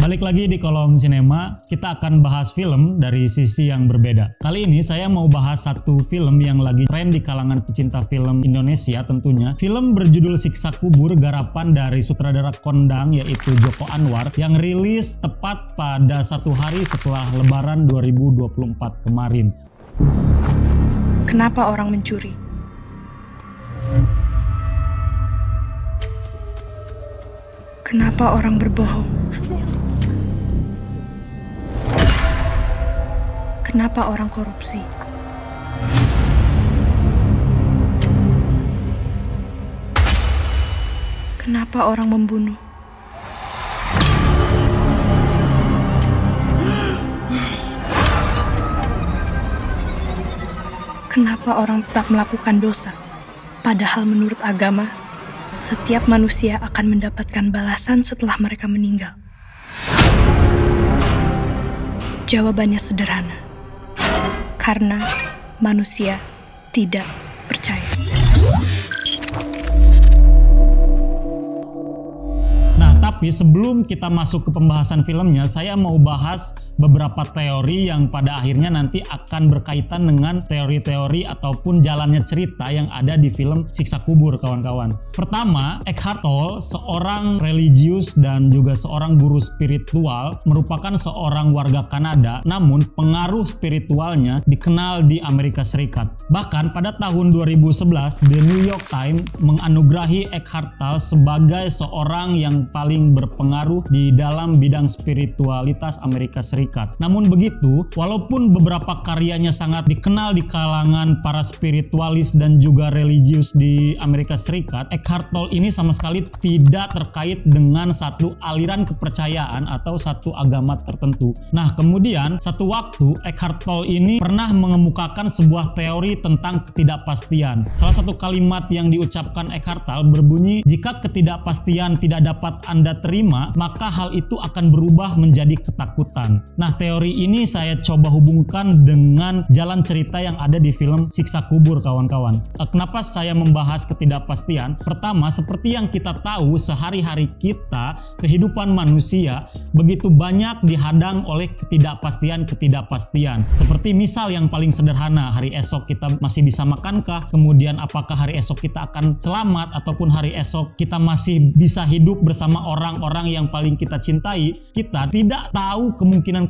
Balik lagi di kolom sinema, kita akan bahas film dari sisi yang berbeda. Kali ini saya mau bahas satu film yang lagi tren di kalangan pecinta film Indonesia tentunya. Film berjudul Siksa Kubur, garapan dari sutradara kondang yaitu Joko Anwar, yang rilis tepat pada satu hari setelah Lebaran 2024 kemarin. Kenapa orang mencuri? Kenapa orang berbohong? Kenapa orang korupsi? Kenapa orang membunuh? Kenapa orang tetap melakukan dosa? Padahal menurut agama, setiap manusia akan mendapatkan balasan setelah mereka meninggal. Jawabannya sederhana. Karena manusia tidak percaya. Tapi sebelum kita masuk ke pembahasan filmnya, saya mau bahas beberapa teori yang pada akhirnya nanti akan berkaitan dengan teori-teori ataupun jalannya cerita yang ada di film Siksa Kubur, kawan-kawan. Pertama, Eckhart Tolle, seorang religius dan juga seorang guru spiritual, merupakan seorang warga Kanada, namun pengaruh spiritualnya dikenal di Amerika Serikat. Bahkan pada tahun 2011, The New York Times menganugerahi Eckhart Tolle sebagai seorang yang paling berpengaruh di dalam bidang spiritualitas Amerika Serikat. Namun begitu, walaupun beberapa karyanya sangat dikenal di kalangan para spiritualis dan juga religius di Amerika Serikat, Eckhart Tolle ini sama sekali tidak terkait dengan satu aliran kepercayaan atau satu agama tertentu. Nah, kemudian satu waktu Eckhart Tolle ini pernah mengemukakan sebuah teori tentang ketidakpastian. Salah satu kalimat yang diucapkan Eckhart Tolle berbunyi, "Jika ketidakpastian tidak dapat Anda terima, maka hal itu akan berubah menjadi ketakutan." Nah, teori ini saya coba hubungkan dengan jalan cerita yang ada di film Siksa Kubur, kawan-kawan. Kenapa saya membahas ketidakpastian? Pertama, seperti yang kita tahu, sehari-hari kita, kehidupan manusia begitu banyak dihadang oleh ketidakpastian. Seperti misal yang paling sederhana, hari esok kita masih bisa makankah? Kemudian apakah hari esok kita akan selamat? Ataupun hari esok kita masih bisa hidup bersama orang-orang yang paling kita cintai? Kita tidak tahu kemungkinan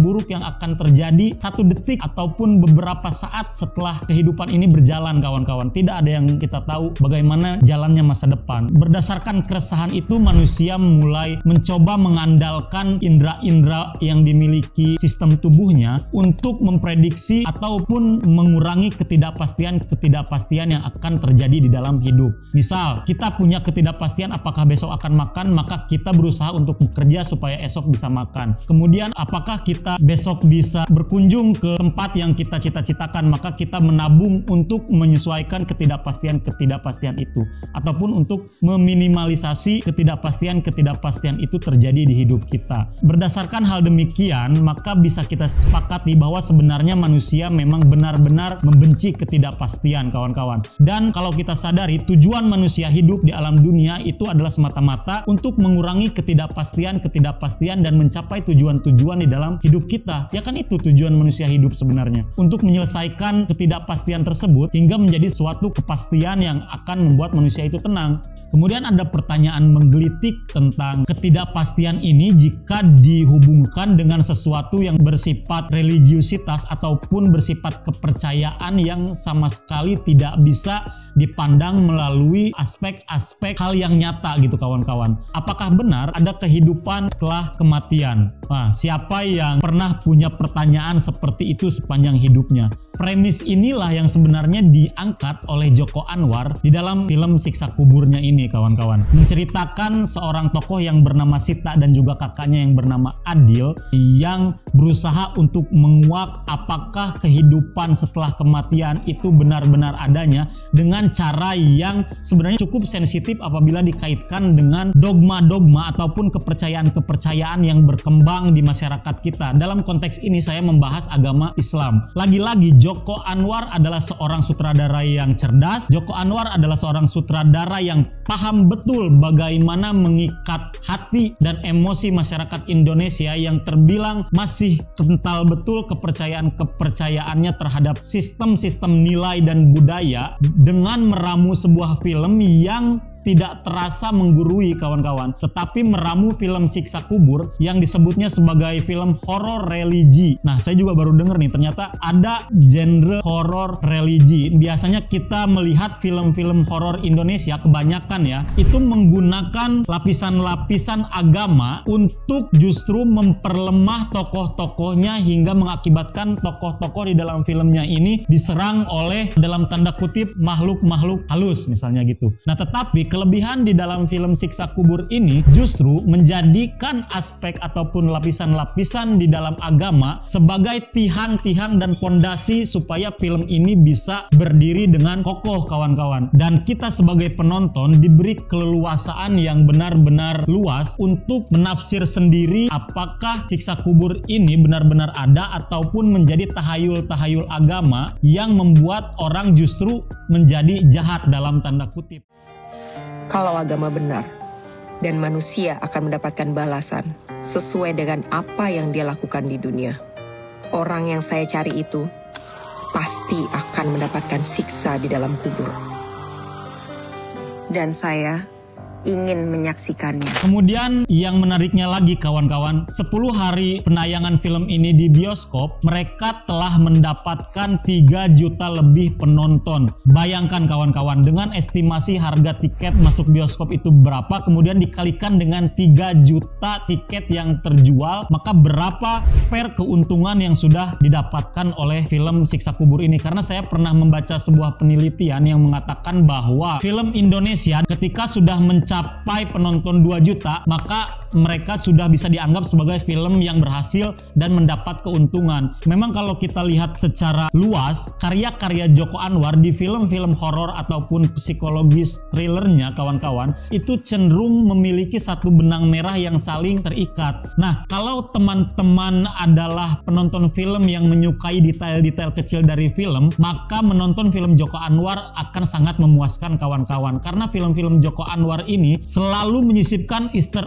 buruk yang akan terjadi satu detik ataupun beberapa saat setelah kehidupan ini berjalan, kawan-kawan. Tidak ada yang kita tahu bagaimana jalannya masa depan. Berdasarkan keresahan itu, manusia mulai mencoba mengandalkan indera-indera yang dimiliki sistem tubuhnya untuk memprediksi ataupun mengurangi ketidakpastian yang akan terjadi di dalam hidup. Misal, kita punya ketidakpastian apakah besok akan makan, maka kita berusaha untuk bekerja supaya esok bisa makan. Kemudian apakah kita besok bisa berkunjung ke tempat yang kita cita-citakan, maka kita menabung untuk menyesuaikan ketidakpastian itu, ataupun untuk meminimalisasi ketidakpastian itu terjadi di hidup kita. Berdasarkan hal demikian, maka bisa kita sepakati bahwa sebenarnya manusia memang benar-benar membenci ketidakpastian, kawan-kawan. Dan kalau kita sadari, tujuan manusia hidup di alam dunia itu adalah semata-mata untuk mengurangi ketidakpastian dan mencapai tujuan-tujuan di dalam hidup kita. Ya kan, itu tujuan manusia hidup sebenarnya. Untuk menyelesaikan ketidakpastian tersebut hingga menjadi suatu kepastian yang akan membuat manusia itu tenang. Kemudian ada pertanyaan menggelitik tentang ketidakpastian ini jika dihubungkan dengan sesuatu yang bersifat religiusitas ataupun bersifat kepercayaan yang sama sekali tidak bisa dipandang melalui aspek-aspek hal yang nyata gitu, kawan-kawan. Apakah benar ada kehidupan setelah kematian? Nah, siapa yang pernah punya pertanyaan seperti itu sepanjang hidupnya? Premis inilah yang sebenarnya diangkat oleh Joko Anwar di dalam film Siksa Kuburnya ini, kawan-kawan. Menceritakan seorang tokoh yang bernama Sita dan juga kakaknya yang bernama Adil yang berusaha untuk menguak apakah kehidupan setelah kematian itu benar-benar adanya dengan cara yang sebenarnya cukup sensitif apabila dikaitkan dengan dogma-dogma ataupun kepercayaan-kepercayaan yang berkembang di masyarakat kita. Dalam konteks ini saya membahas agama Islam. Lagi-lagi Joko Anwar adalah seorang sutradara yang cerdas. Joko Anwar adalah seorang sutradara yang paham betul bagaimana mengikat hati dan emosi masyarakat Indonesia yang terbilang masih kental betul kepercayaannya terhadap sistem-sistem nilai dan budaya dengan meramu sebuah film yang tidak terasa menggurui kawan-kawan, tetapi meramu film siksa kubur yang disebutnya sebagai film horor religi. Nah, saya juga baru dengar nih, ternyata ada genre horor religi. Biasanya kita melihat film-film horor Indonesia kebanyakan ya, itu menggunakan lapisan-lapisan agama untuk justru memperlemah tokoh-tokohnya hingga mengakibatkan tokoh-tokoh di dalam filmnya ini diserang oleh dalam tanda kutip makhluk-makhluk halus misalnya gitu. Nah, tetapi kelebihan di dalam film Siksa Kubur ini justru menjadikan aspek ataupun lapisan-lapisan di dalam agama sebagai tiang-tiang dan fondasi supaya film ini bisa berdiri dengan kokoh kawan-kawan. Dan kita sebagai penonton diberi keleluasaan yang benar-benar luas untuk menafsir sendiri apakah Siksa Kubur ini benar-benar ada ataupun menjadi tahayul-tahayul agama yang membuat orang justru menjadi jahat dalam tanda kutip. Kalau agama benar dan manusia akan mendapatkan balasan sesuai dengan apa yang dia lakukan di dunia, orang yang saya cari itu pasti akan mendapatkan siksa di dalam kubur. Dan saya ingin menyaksikannya. Kemudian yang menariknya lagi kawan-kawan, 10 hari penayangan film ini di bioskop, mereka telah mendapatkan 3 juta lebih penonton. Bayangkan kawan-kawan, dengan estimasi harga tiket masuk bioskop itu berapa, kemudian dikalikan dengan 3 juta tiket yang terjual, maka berapa spare keuntungan yang sudah didapatkan oleh film Siksa Kubur ini. Karena saya pernah membaca sebuah penelitian yang mengatakan bahwa film Indonesia ketika sudah mencapai penonton 2 juta, maka mereka sudah bisa dianggap sebagai film yang berhasil dan mendapat keuntungan. Memang kalau kita lihat secara luas, karya-karya Joko Anwar di film-film horor ataupun psikologis thrillernya kawan-kawan, itu cenderung memiliki satu benang merah yang saling terikat. Nah, kalau teman-teman adalah penonton film yang menyukai detail-detail kecil dari film, maka menonton film Joko Anwar akan sangat memuaskan kawan-kawan. Karena film-film Joko Anwar ini selalu menyisipkan Easter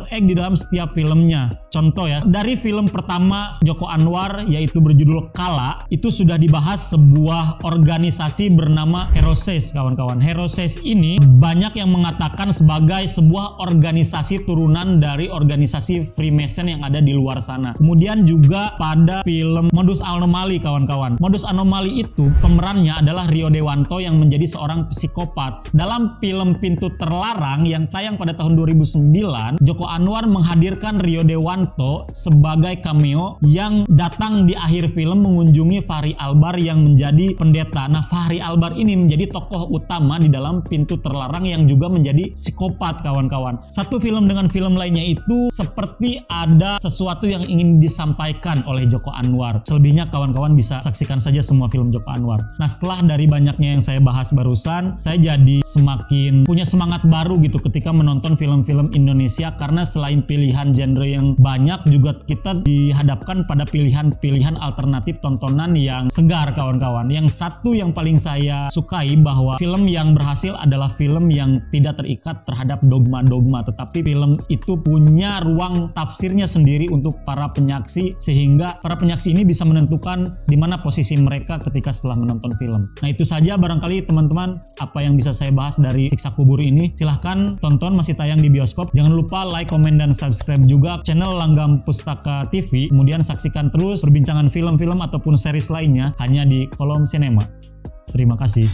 egg di dalam setiap filmnya. Contoh ya, dari film pertama Joko Anwar yaitu berjudul Kala, itu sudah dibahas sebuah organisasi bernama Heroses kawan-kawan. Heroses ini banyak yang mengatakan sebagai sebuah organisasi turunan dari organisasi Freemason yang ada di luar sana. Kemudian juga pada film Modus Anomaly kawan-kawan. Modus Anomaly itu pemerannya adalah Rio Dewanto yang menjadi seorang psikopat. Dalam film Pintu Terlarang yang tayang pada tahun 2009, Joko Anwar menghadirkan Rio Dewanto sebagai cameo yang datang di akhir film mengunjungi Fachri Albar yang menjadi pendeta. Nah, Fachri Albar ini menjadi tokoh utama di dalam Pintu Terlarang yang juga menjadi psikopat kawan-kawan. Satu film dengan film lainnya itu seperti ada sesuatu yang ingin disampaikan oleh Joko Anwar. Selebihnya kawan-kawan bisa saksikan saja semua film Joko Anwar. Nah, setelah dari banyaknya yang saya bahas barusan, saya jadi semakin punya semangat baru gitu ketika menonton film-film Indonesia, karena selain pilihan genre yang banyak, juga kita dihadapkan pada pilihan-pilihan alternatif tontonan yang segar kawan-kawan. Yang satu yang paling saya sukai bahwa film yang berhasil adalah film yang tidak terikat terhadap dogma-dogma, tetapi film itu punya ruang tafsirnya sendiri untuk para penyaksi, sehingga para penyaksi ini bisa menentukan di mana posisi mereka ketika setelah menonton film. Nah, itu saja barangkali teman-teman apa yang bisa saya bahas dari Siksa Kubur ini. Silahkan tonton, masih tayang di bioskop. Jangan lupa like, komen, dan subscribe juga channel Langgam Pustaka TV. Kemudian saksikan terus perbincangan film-film ataupun series lainnya hanya di Kolom Sinema. Terima kasih.